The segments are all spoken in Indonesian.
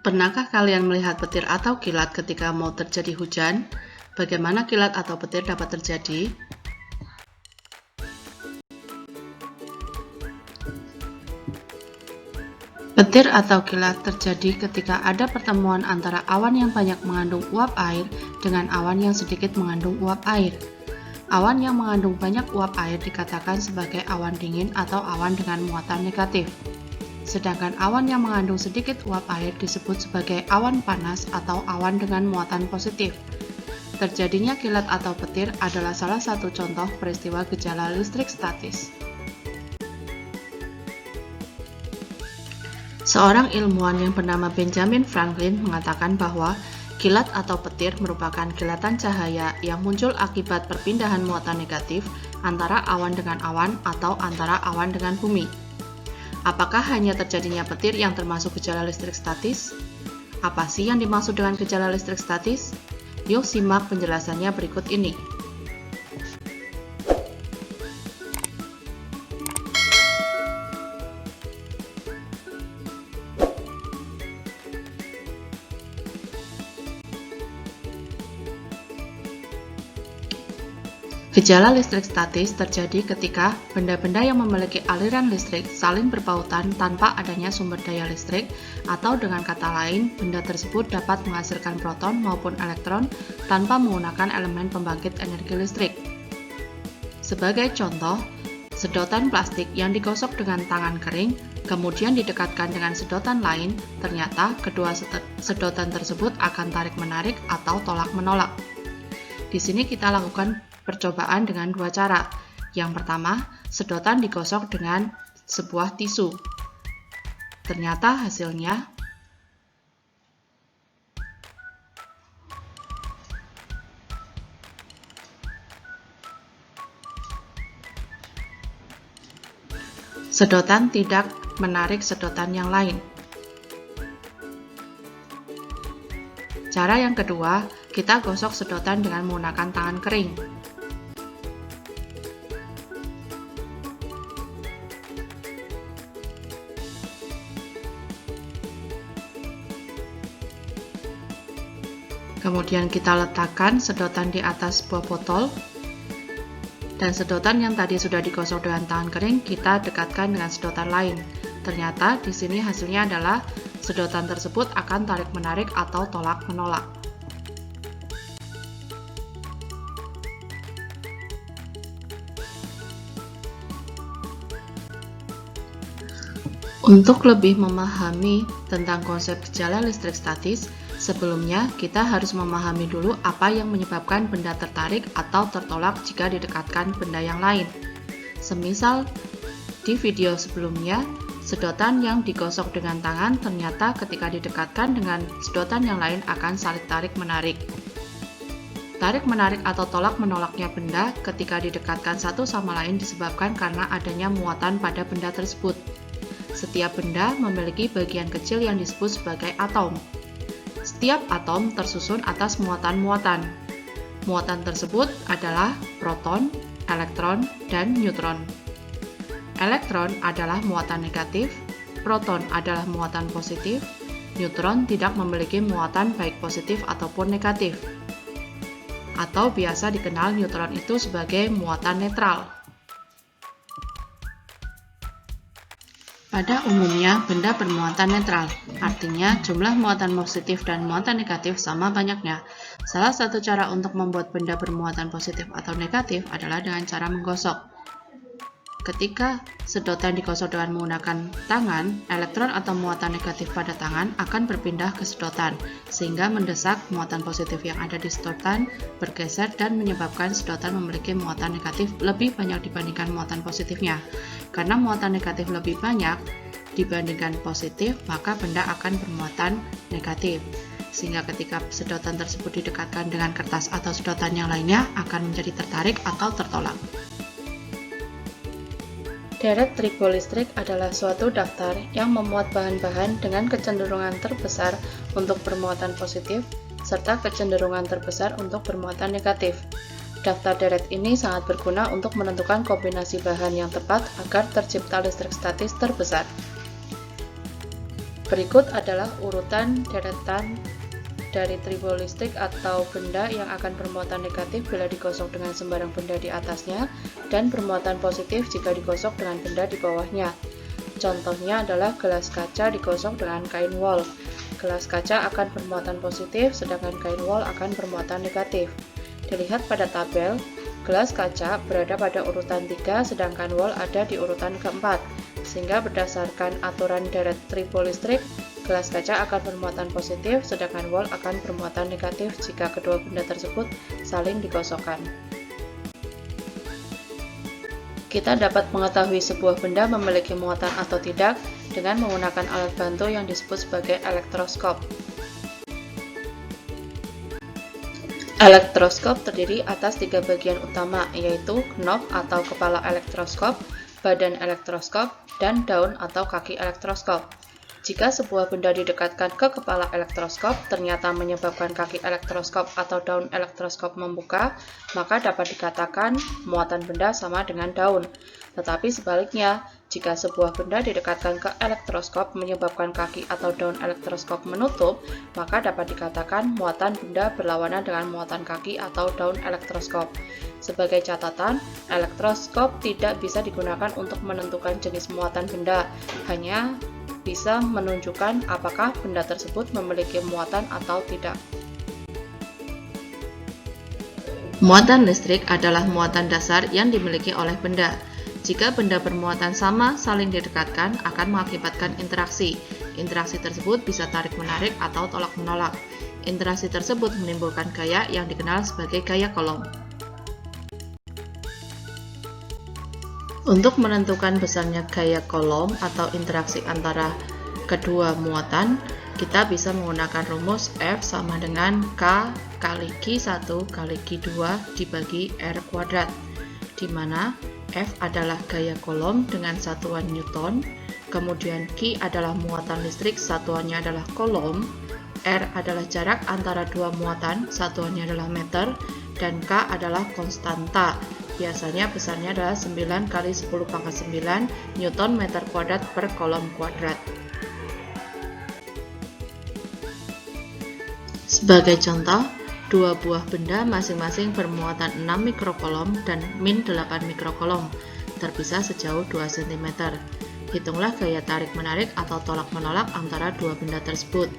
Pernahkah kalian melihat petir atau kilat ketika mau terjadi hujan? Bagaimana kilat atau petir dapat terjadi? Petir atau kilat terjadi ketika ada pertemuan antara awan yang banyak mengandung uap air dengan awan yang sedikit mengandung uap air. Awan yang mengandung banyak uap air dikatakan sebagai awan dingin atau awan dengan muatan negatif. Sedangkan awan yang mengandung sedikit uap air disebut sebagai awan panas atau awan dengan muatan positif. Terjadinya kilat atau petir adalah salah satu contoh peristiwa gejala listrik statis. Seorang ilmuwan yang bernama Benjamin Franklin mengatakan bahwa kilat atau petir merupakan kilatan cahaya yang muncul akibat perpindahan muatan negatif antara awan dengan awan atau antara awan dengan bumi. Apakah hanya terjadinya petir yang termasuk gejala listrik statis? Apa sih yang dimaksud dengan gejala listrik statis? Yuk simak penjelasannya berikut ini. Gejala listrik statis terjadi ketika benda-benda yang memiliki aliran listrik saling berpautan tanpa adanya sumber daya listrik, atau dengan kata lain, benda tersebut dapat menghasilkan proton maupun elektron tanpa menggunakan elemen pembangkit energi listrik. Sebagai contoh, sedotan plastik yang digosok dengan tangan kering, kemudian didekatkan dengan sedotan lain, ternyata kedua sedotan tersebut akan tarik-menarik atau tolak-menolak. Di sini kita lakukan percobaan dengan dua cara. Yang pertama, sedotan digosok dengan sebuah tisu. Ternyata hasilnya sedotan tidak menarik sedotan yang lain. Cara yang kedua, kita gosok sedotan dengan menggunakan tangan kering. Kemudian kita letakkan sedotan di atas sebuah botol, dan sedotan yang tadi sudah digosok dengan tangan kering kita dekatkan dengan sedotan lain. Ternyata di sini hasilnya adalah sedotan tersebut akan tarik-menarik atau tolak-menolak. Untuk lebih memahami tentang konsep gejala listrik statis, sebelumnya kita harus memahami dulu apa yang menyebabkan benda tertarik atau tertolak jika didekatkan benda yang lain. Semisal di video sebelumnya, sedotan yang digosok dengan tangan ternyata ketika didekatkan dengan sedotan yang lain akan saling tarik-menarik. Tarik-menarik atau tolak-menolaknya benda ketika didekatkan satu sama lain disebabkan karena adanya muatan pada benda tersebut. Setiap benda memiliki bagian kecil yang disebut sebagai atom. Setiap atom tersusun atas muatan-muatan. Muatan tersebut adalah proton, elektron, dan neutron. Elektron adalah muatan negatif, proton adalah muatan positif, neutron tidak memiliki muatan baik positif ataupun negatif. Atau biasa dikenal neutron itu sebagai muatan netral. Pada umumnya, benda bermuatan netral, artinya jumlah muatan positif dan muatan negatif sama banyaknya. Salah satu cara untuk membuat benda bermuatan positif atau negatif adalah dengan cara menggosok. Ketika sedotan digosok dengan menggunakan tangan, elektron atau muatan negatif pada tangan akan berpindah ke sedotan, sehingga mendesak muatan positif yang ada di sedotan bergeser dan menyebabkan sedotan memiliki muatan negatif lebih banyak dibandingkan muatan positifnya. Karena muatan negatif lebih banyak dibandingkan positif, maka benda akan bermuatan negatif. Sehingga ketika sedotan tersebut didekatkan dengan kertas atau sedotan yang lainnya akan menjadi tertarik atau tertolak. Deret tribolistrik adalah suatu daftar yang memuat bahan-bahan dengan kecenderungan terbesar untuk bermuatan positif serta kecenderungan terbesar untuk bermuatan negatif. Daftar deret ini sangat berguna untuk menentukan kombinasi bahan yang tepat agar tercipta listrik statis terbesar. Berikut adalah urutan deretan dari tribun listrik atau benda yang akan bermuatan negatif bila digosok dengan sembarang benda di atasnya dan bermuatan positif jika digosok dengan benda di bawahnya. Contohnya adalah gelas kaca digosok dengan kain wol. Gelas kaca akan bermuatan positif sedangkan kain wol akan bermuatan negatif. Dilihat pada tabel, gelas kaca berada pada urutan 3 sedangkan wol ada di urutan keempat. Sehingga berdasarkan aturan deret tribun listrik, gelas kaca akan bermuatan positif, sedangkan wol akan bermuatan negatif jika kedua benda tersebut saling digosokkan. Kita dapat mengetahui sebuah benda memiliki muatan atau tidak dengan menggunakan alat bantu yang disebut sebagai elektroskop. Elektroskop terdiri atas 3 bagian utama, yaitu knob atau kepala elektroskop, badan elektroskop, dan daun atau kaki elektroskop. Jika sebuah benda didekatkan ke kepala elektroskop ternyata menyebabkan kaki elektroskop atau daun elektroskop membuka, maka dapat dikatakan muatan benda sama dengan daun. Tetapi sebaliknya, jika sebuah benda didekatkan ke elektroskop menyebabkan kaki atau daun elektroskop menutup, maka dapat dikatakan muatan benda berlawanan dengan muatan kaki atau daun elektroskop. Sebagai catatan, elektroskop tidak bisa digunakan untuk menentukan jenis muatan benda, hanya bisa menunjukkan apakah benda tersebut memiliki muatan atau tidak. Muatan listrik adalah muatan dasar yang dimiliki oleh benda. Jika benda bermuatan sama saling didekatkan akan mengakibatkan interaksi. Interaksi tersebut bisa tarik-menarik atau tolak-menolak. Interaksi tersebut menimbulkan gaya yang dikenal sebagai gaya Coulomb. Untuk menentukan besarnya gaya Coulomb atau interaksi antara kedua muatan, kita bisa menggunakan rumus F sama dengan K kali Q1 kali Q2 dibagi R kuadrat, di mana F adalah gaya Coulomb dengan satuan Newton, kemudian Q adalah muatan listrik, satuannya adalah Coulomb, R adalah jarak antara dua muatan, satuannya adalah meter, dan K adalah konstanta. Biasanya besarnya adalah 9 kali 10 pangkat 9 Newton meter kuadrat per Coulomb kuadrat. Sebagai contoh, dua buah benda masing-masing bermuatan 6 mikrocoulomb dan min 8 mikrocoulomb, terpisah sejauh 2 cm. Hitunglah gaya tarik-menarik atau tolak-menolak antara dua benda tersebut.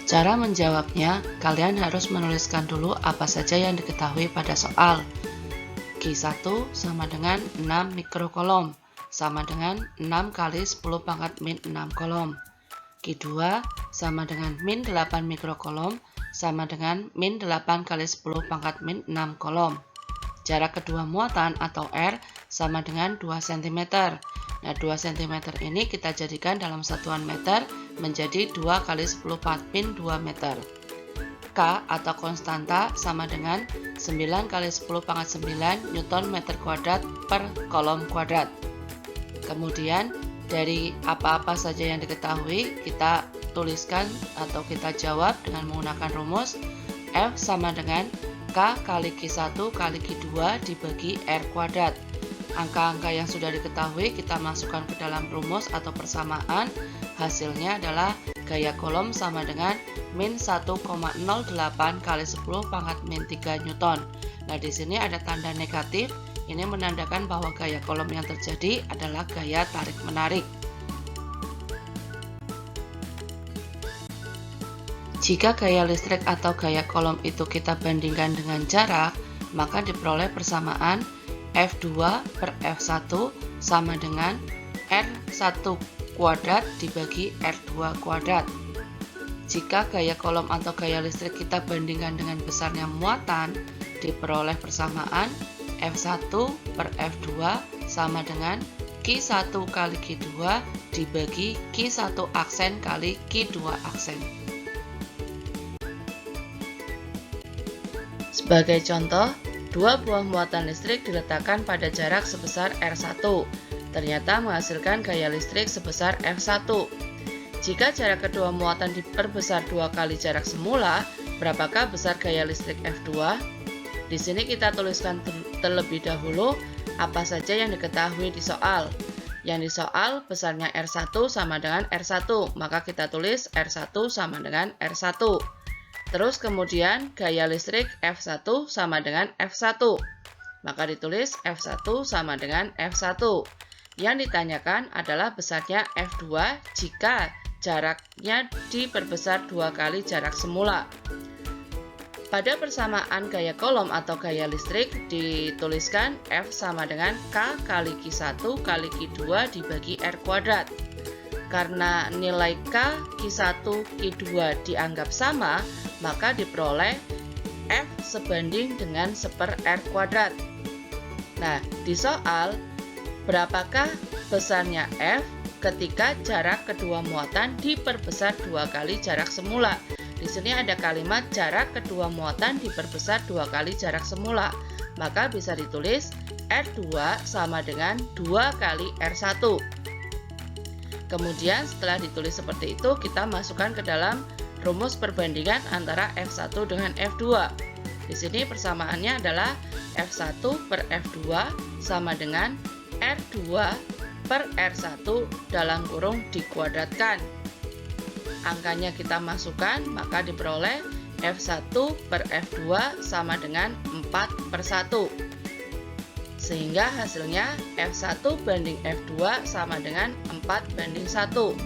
Cara menjawabnya, kalian harus menuliskan dulu apa saja yang diketahui pada soal. Q1 sama dengan 6 mikrocoulomb, sama dengan 6 kali 10 pangkat min 6 coulomb. Q2 sama dengan min 8 mikrocoulomb, sama dengan min 8 kali 10 pangkat min 6 coulomb. Jarak kedua muatan atau R sama dengan 2 cm. Nah, 2 cm ini kita jadikan dalam satuan meter menjadi 2 kali 10 pangkat min 2 meter. K atau konstanta sama dengan 9 kali 10 pangkat 9 Newton meter kuadrat per Coulomb kuadrat. Kemudian dari apa-apa saja yang diketahui kita tuliskan atau kita jawab dengan menggunakan rumus F sama dengan K kali Q1 kali Q2 dibagi R kuadrat. Angka-angka yang sudah diketahui kita masukkan ke dalam rumus atau persamaan. Hasilnya adalah gaya Coulomb sama dengan min 1,08 kali 10 pangkat min 3 Newton. Nah, di sini ada tanda negatif. Ini menandakan bahwa gaya Coulomb yang terjadi adalah gaya tarik-menarik. Jika gaya listrik atau gaya Coulomb itu kita bandingkan dengan jarak, maka diperoleh persamaan F2 per F1 sama dengan R1 kuadrat dibagi R2 kuadrat. Jika gaya Coulomb atau gaya listrik kita bandingkan dengan besarnya muatan, diperoleh persamaan F1 per F2 sama dengan Q1 kali Q2 dibagi Q1 aksen kali Q2 aksen. Sebagai contoh, dua buah muatan listrik diletakkan pada jarak sebesar R1, ternyata menghasilkan gaya listrik sebesar F1. Jika jarak kedua muatan diperbesar 2 kali jarak semula, berapakah besar gaya listrik F2? Di sini kita tuliskan terlebih dahulu apa saja yang diketahui di soal. Yang di soal besarnya R1 sama dengan R1, maka kita tulis R1 sama dengan R1. Terus kemudian gaya listrik F1 sama dengan F1, maka ditulis F1 sama dengan F1. Yang ditanyakan adalah besarnya F2 jika jaraknya diperbesar 2 kali jarak semula. Pada persamaan gaya kolom atau gaya listrik dituliskan F sama dengan K kali Q1 kali Q2 dibagi R kuadrat. Karena nilai K, Q1, Q2 dianggap sama, maka diperoleh F sebanding dengan 1/R kuadrat. Nah, di soal, berapakah besarnya F ketika jarak kedua muatan diperbesar 2 kali jarak semula? Di sini ada kalimat jarak kedua muatan diperbesar 2 kali jarak semula. Maka bisa ditulis R2 sama dengan 2 kali R1. Kemudian setelah ditulis seperti itu, kita masukkan ke dalam rumus perbandingan antara F1 dengan F2. Di sini persamaannya adalah F1 per F2 sama dengan R2 per R1 dalam kurung dikuadratkan. Angkanya kita masukkan, maka diperoleh F1 per F2 sama dengan 4/1. Sehingga hasilnya F1 banding F2 sama dengan 4/1.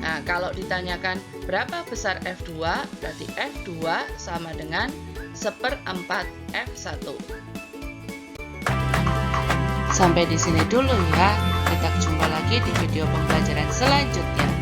Nah, kalau ditanyakan berapa besar F2, berarti F2 sama dengan 1/4 F1. Sampai di sini dulu ya. Kita jumpa lagi di video pembelajaran selanjutnya.